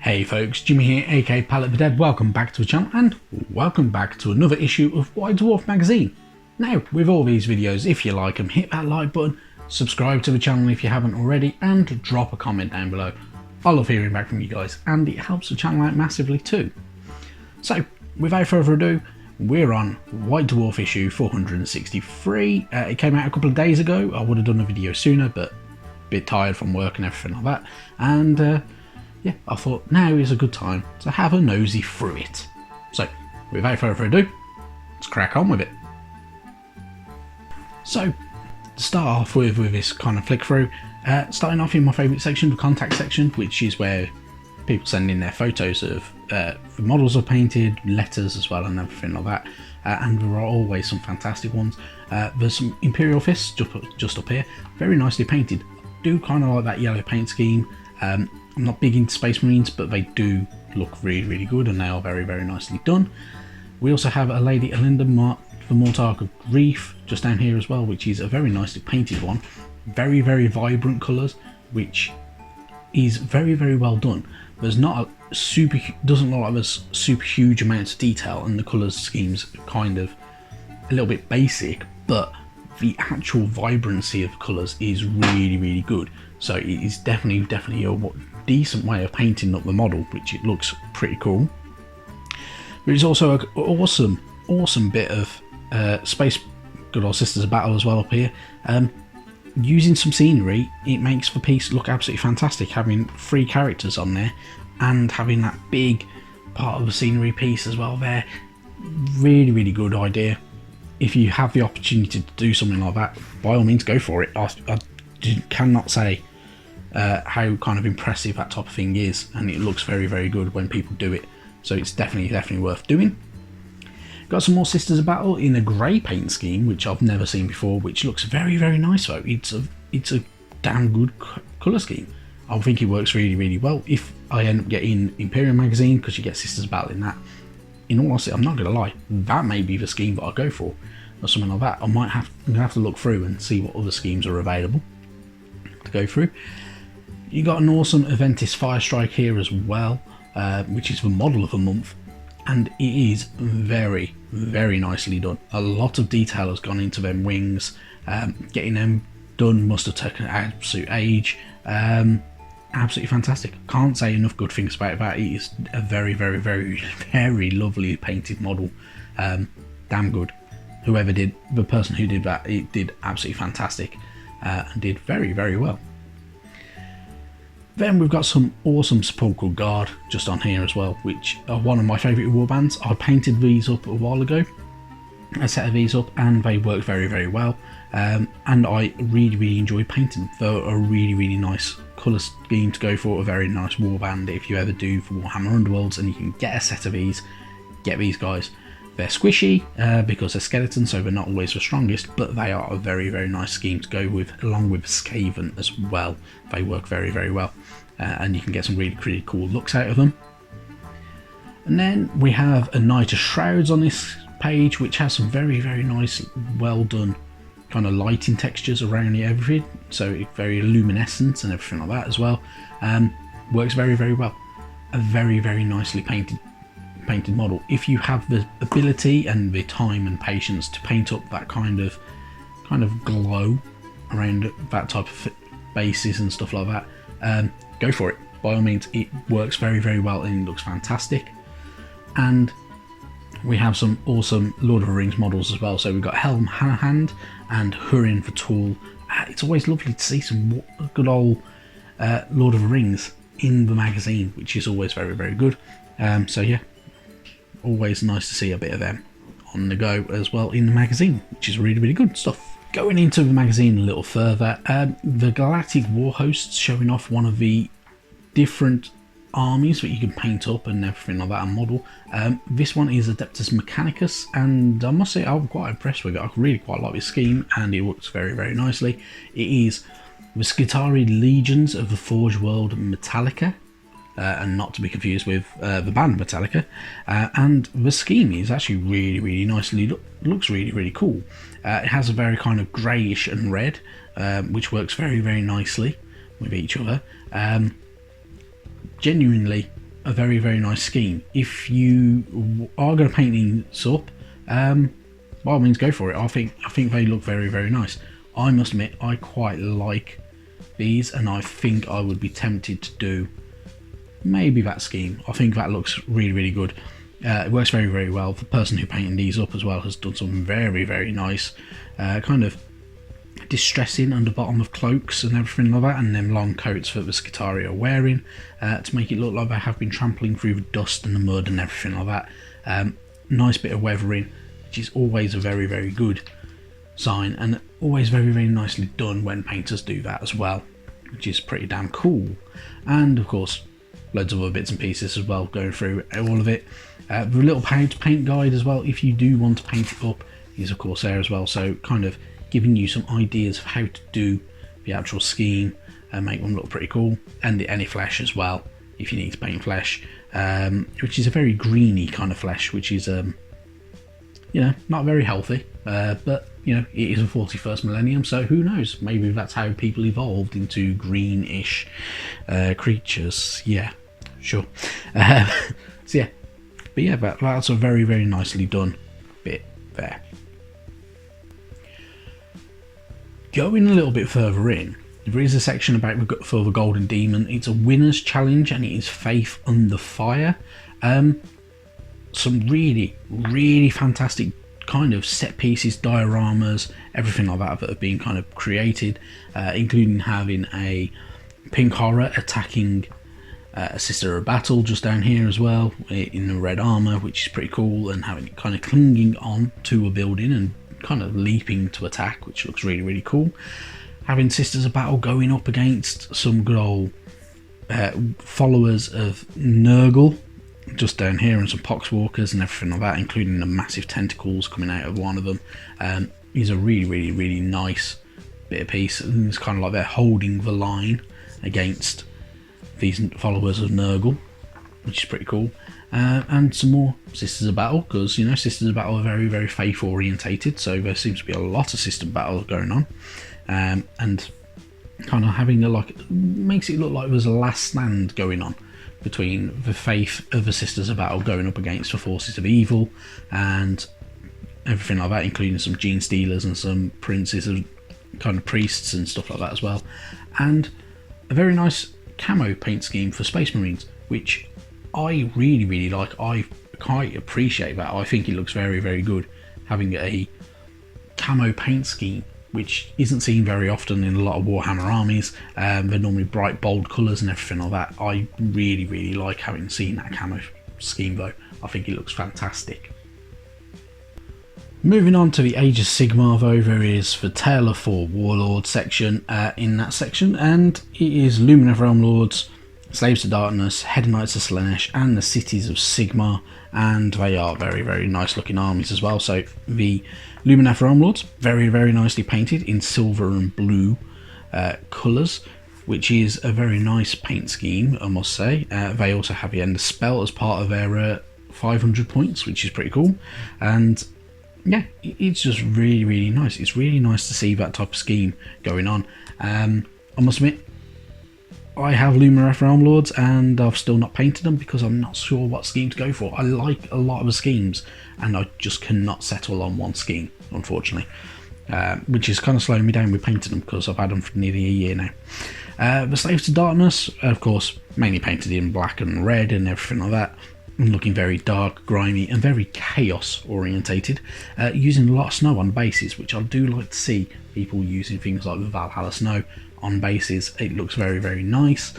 Hey folks, Jimmy here, aka Palette for Dead. Welcome back to the channel and welcome back to another issue of White Dwarf magazine. Now, with all these videos, if you like them, hit that like button, subscribe to the channel if you haven't already, and drop a comment down below. I love hearing back from you guys, and it helps the channel out massively too. So, without further ado, we're on White Dwarf issue 463. It came out a couple of days ago. I would have done a video sooner, but a bit tired from work and everything like that. And yeah, I thought now is a good time to have a nosy through it. So, without further ado, let's crack on with it. So, to start off with this kind of flick through, starting off in my favourite section, the contact section, which is where people send in their photos of the models I've painted, letters as well and everything like that, and there are always some fantastic ones. There's some Imperial Fists just up here, very nicely painted. I do kind of like that yellow paint scheme. I'm not big into Space Marines, but they do look really good and they are very nicely done. We also have a Lady Alinda for Mortarch of Grief just down here as well, which is a very nicely painted one. Very vibrant colours, which is very well done. There's not a doesn't look like there's super huge amounts of detail, and the colour scheme's kind of a little bit basic, but the actual vibrancy of colours is really good. So it is definitely a decent way of painting up the model, which it looks pretty cool. There's also an awesome bit of Space Good Old Sisters of Battle as well up here. Using some scenery, it makes the piece look absolutely fantastic, having 3 characters on there and having that big part of the scenery piece as well there. Really good idea. If you have the opportunity to do something like that, by all means go for it. I cannot say how kind of impressive that type of thing is, and it looks very good when people do it, so it's definitely worth doing. Got some more Sisters of Battle in a grey paint scheme, which I've never seen before, which looks very nice though. It's a damn good colour scheme. I think it works really well. If I end up getting Imperial magazine, because you get Sisters of Battle in that, in all honesty, I'm not going to lie, that may be the scheme that I go for, or something like that. I'm going to have to look through and see what other schemes are available to go through. You got an awesome Aventis Fire Strike here as well, which is the model of the month, and it is very nicely done. A lot of detail has gone into them wings. Getting them done must have taken an absolute age. Absolutely fantastic. Can't say enough good things about that. It is a very lovely painted model. Damn good. The person who did that, it did absolutely fantastic, and did very well. Then we've got some awesome Sepulchral Guard just on here as well, which are one of my favourite warbands. I painted these up a while ago, a set of these up, and they work very well. And I really enjoy painting them. They're a really nice colour scheme to go for, a very nice warband. If you ever do for Warhammer Underworlds and you can get a set of these, get these guys. They're squishy because they're skeletons, so they're not always the strongest, but they are a very nice scheme to go with, along with Skaven as well. They work very well, and you can get some really cool looks out of them. And then we have a Knight of Shrouds on this page, which has some very nice, well done kind of lighting textures around everything, so it's very luminescent and everything like that as well. Works very well. A very nicely painted model. If you have the ability and the time and patience to paint up that kind of glow around that type of bases and stuff like that, go for it. By all means, it works very well and it looks fantastic. And we have some awesome Lord of the Rings models as well. So we've got Helm Hanahand and Húrin the Tall. It's always lovely to see some good old Lord of the Rings in the magazine, which is always very good. So yeah, always nice to see a bit of them on the go as well in the magazine, which is really good stuff. Going into the magazine a little further, the Galactic War Hosts, showing off one of the different armies that you can paint up and everything like that and model. This one is Adeptus Mechanicus, and I must say I'm quite impressed with it. I really quite like this scheme, and it works very nicely. It is the Skitarii Legions of the Forge World Metalica, and not to be confused with the band Metalica, and the scheme is actually really nicely looks really cool. It has a very kind of greyish and red, which works very nicely with each other. Genuinely a very, very nice scheme. If you are going to paint these up, by all means go for it. I think they look very, very nice. I must admit, I quite like these, and I think I would be tempted to do maybe that scheme. I think that looks really, really good. It works very, very well. The person who painted these up as well has done some very, very nice kind of distressing under bottom of cloaks and everything like that, and them long coats that the Skitarii are wearing to make it look like they have been trampling through the dust and the mud and everything like that. Nice bit of weathering, which is always a very, very good sign, and always very, very nicely done when painters do that as well, which is pretty damn cool. And of course loads of other bits and pieces as well, going through all of it. The little how to paint guide as well, if you do want to paint it up, is of course there as well, so kind of giving you some ideas of how to do the actual scheme and make them look pretty cool. And any flesh as well, if you need to paint flesh, which is a very greeny kind of flesh, which is you know, not very healthy, but you know, it is a 41st millennium, so who knows, maybe that's how people evolved into greenish creatures. Yeah, sure. So yeah, but yeah, that's a very, very nicely done bit there. Going a little bit further in, there is a section about for the Golden Demon. It's a winner's challenge, and it is Faith Under Fire. Some really, really fantastic kind of set pieces, dioramas, everything like that have been kind of created, including having a pink horror attacking a sister of battle just down here as well, in the red armor, which is pretty cool, and having it kind of clinging on to a building and kind of leaping to attack, which looks really, really cool. Having Sisters of Battle going up against some good old followers of Nurgle just down here, and some Poxwalkers and everything like that, including the massive tentacles coming out of one of them. Is a really, really, really nice bit of piece, and it's kind of like they're holding the line against these followers of Nurgle, which is pretty cool. And some more Sisters of Battle, because you know, Sisters of Battle are very, very faith orientated, so there seems to be a lot of Sister of Battle going on, and kind of having a like, makes it look like there's a last stand going on between the faith of the Sisters of Battle going up against the forces of evil and everything like that, including some gene stealers and some princes of kind of priests and stuff like that as well. And a very nice camo paint scheme for Space Marines, which I really, really like. I quite appreciate that. I think it looks very, very good, having a camo paint scheme, which isn't seen very often in a lot of Warhammer armies. They're normally bright, bold colours and everything like that. I really, really like having seen that camo scheme though. I think it looks fantastic. Moving on to the Aegis Sigma though, there is the Tale of Four Warlords section in that section, and it is Lumineth Realm Lords, Slaves to Darkness, Head Knights of Slaanesh, and the Cities of Sigmar, and they are very, very nice looking armies as well. So the Lumineth Realm Lords, very, very nicely painted in silver and blue colours, which is a very nice paint scheme, I must say. They also have the End of Spell as part of their 500 points, which is pretty cool. And yeah, it's just really, really nice. It's really nice to see that type of scheme going on. I must admit, I have Lumineth Realm Lords and I've still not painted them because I'm not sure what scheme to go for. I like a lot of the schemes and I just cannot settle on one scheme, unfortunately, which is kind of slowing me down with painting them because I've had them for nearly a year now. The Slaves to Darkness, of course, mainly painted in black and red and everything like that, and looking very dark, grimy and very chaos orientated, using a lot of snow on bases, which I do like to see people using things like the Valhalla snow on bases. It looks very, very nice,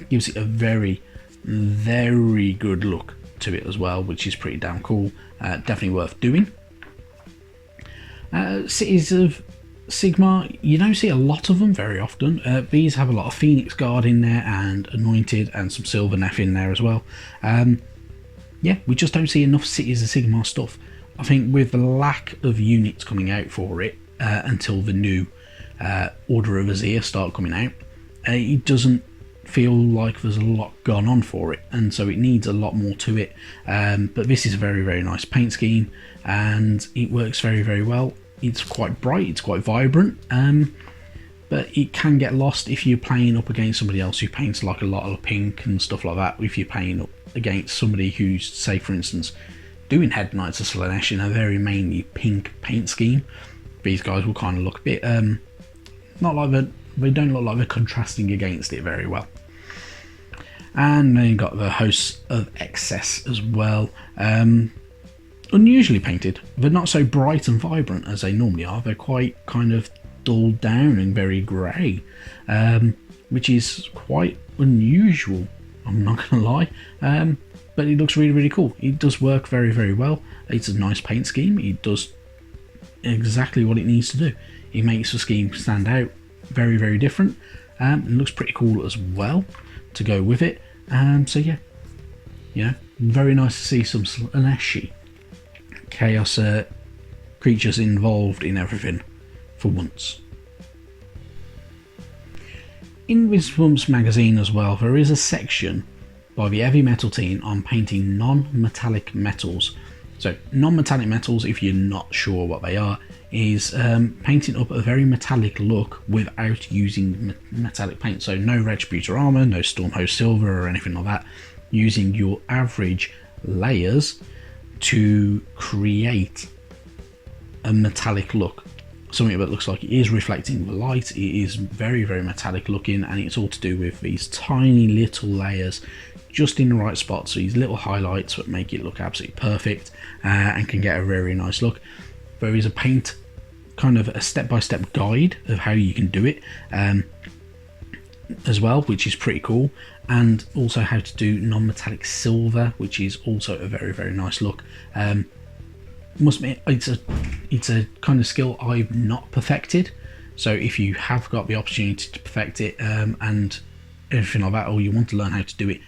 gives it a very, very good look to it as well, which is pretty damn cool. Definitely worth doing. Cities of Sigmar, you don't see a lot of them very often. These have a lot of Phoenix Guard in there and Anointed and some Sylvaneth in there as well. Yeah, we just don't see enough Cities of Sigmar stuff. I think with the lack of units coming out for it until the new Order of Azir start coming out, it doesn't feel like there's a lot gone on for it, and so it needs a lot more to it. But this is a very, very nice paint scheme and it works very, very well. It's quite bright, it's quite vibrant. but it can get lost if you're playing up against somebody else who paints like a lot of pink and stuff like that. If you're playing up against somebody who's, say for instance, doing Head Knights of Slaanesh in a very mainly pink paint scheme, these guys will kind of look a bit not like they don't look like they're contrasting against it very well. And then you've got the Hosts of Excess as well. Unusually painted. They're not so bright and vibrant as they normally are. They're quite kind of dulled down and very grey, which is quite unusual, I'm not going to lie. But it looks really, really cool. It does work very, very well. It's a nice paint scheme. It does exactly what it needs to do. It makes the scheme stand out very, very different. It looks pretty cool as well to go with it. So yeah, very nice to see some Slaaneshi chaos creatures involved in everything for once. In this month's magazine as well, there is a section by the heavy metal team on painting non-metallic metals. So non-metallic metals, if you're not sure what they are, is painting up a very metallic look without using metallic paint. So no Retributor armor, no Stormhost silver or anything like that, using your average layers to create a metallic look, something that looks like it is reflecting the light. It is very, very metallic looking, and it's all to do with these tiny little layers just in the right spot, so these little highlights that make it look absolutely perfect and can get a very nice look. There is a paint, kind of a step-by-step guide of how you can do it as well, which is pretty cool, and also how to do non-metallic silver, which is also a very, very nice look. Must admit, it's a kind of skill I've not perfected, so if you have got the opportunity to perfect it and everything like that, or you want to learn how to do it,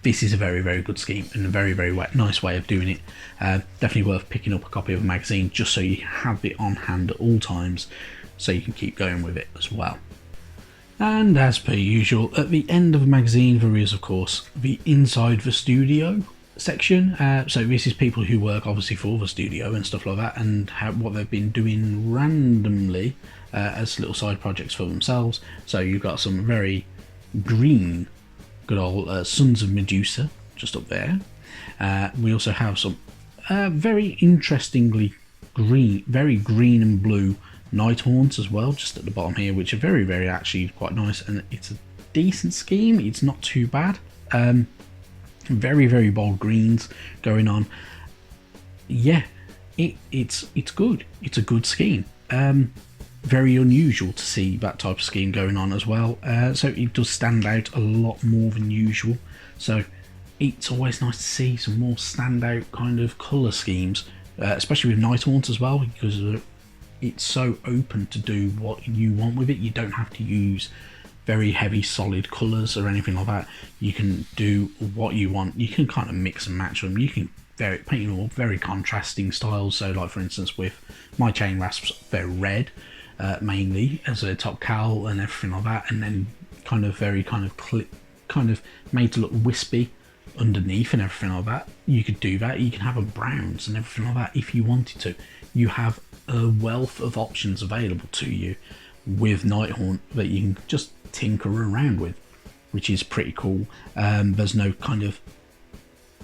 this is a very, very good scheme and a very, very nice way of doing it. Definitely worth picking up a copy of the magazine just so you have it on hand at all times, so you can keep going with it as well. And as per usual, at the end of the magazine there is of course the Inside the Studio section. So this is people who work obviously for the studio and stuff like that, and what they've been doing randomly as little side projects for themselves. So you've got some very green, good old Sons of Medusa just up there. We also have some very interestingly green, very green and blue Nighthorns as well, just at the bottom here, which are very, very actually quite nice, and it's a decent scheme. It's not too bad. Very, very bold greens going on. Yeah, it's good. It's a good scheme. Very unusual to see that type of scheme going on as well. So it does stand out a lot more than usual. So it's always nice to see some more standout kind of colour schemes, especially with Nighthorns as well, because it's so open to do what you want with it. You don't have to use very heavy solid colours or anything like that. You can do what you want. You can kind of mix and match them. You can paint them all very contrasting styles. So like for instance with my chain rasps, they're red mainly as a top cowl and everything like that, and then kind of very kind of made to look wispy underneath and everything like that. You could do that. You can have them browns and everything like that if you wanted to. You have a wealth of options available to you with Nighthorn that you can just tinker around with, which is pretty cool. There's no kind of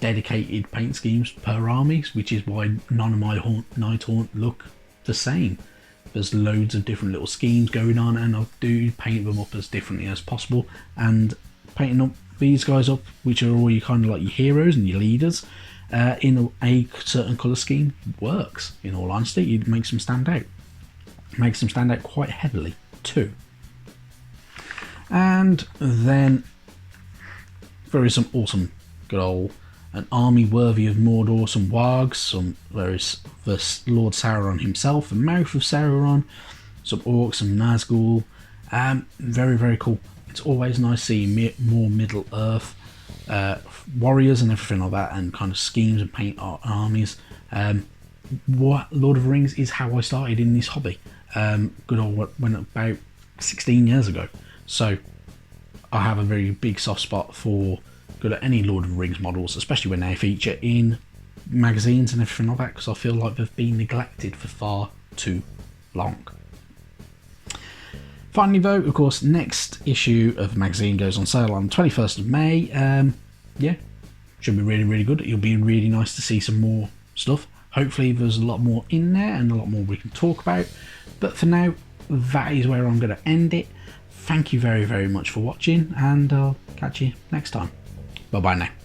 dedicated paint schemes per armies, which is why none of my Nighthorn look the same. There's loads of different little schemes going on, and I do paint them up as differently as possible. And painting up these guys up, which are all your kind of like your heroes and your leaders, in a certain colour scheme works. In all honesty, it makes them stand out. It makes them stand out quite heavily too. And then there is some awesome good old an army worthy of Mordor, some wargs, there is the Lord Sauron himself, the Mouth of Sauron, some orcs, some Nazgul. Very, very cool. It's always nice seeing more Middle Earth warriors and everything like that, and kind of schemes and paint armies. What Lord of the Rings is how I started in this hobby. Good old went about 16 years ago. So I have a very big soft spot for good at any Lord of the Rings models, especially when they feature in magazines and everything like that, because I feel like they've been neglected for far too long. Finally though, of course, next issue of the magazine goes on sale on the 21st of May. Yeah, should be really, really good. It'll be really nice to see some more stuff. Hopefully there's a lot more in there and a lot more we can talk about. But for now, that is where I'm going to end it. Thank you very, very much for watching, and I'll catch you next time. Bye bye now.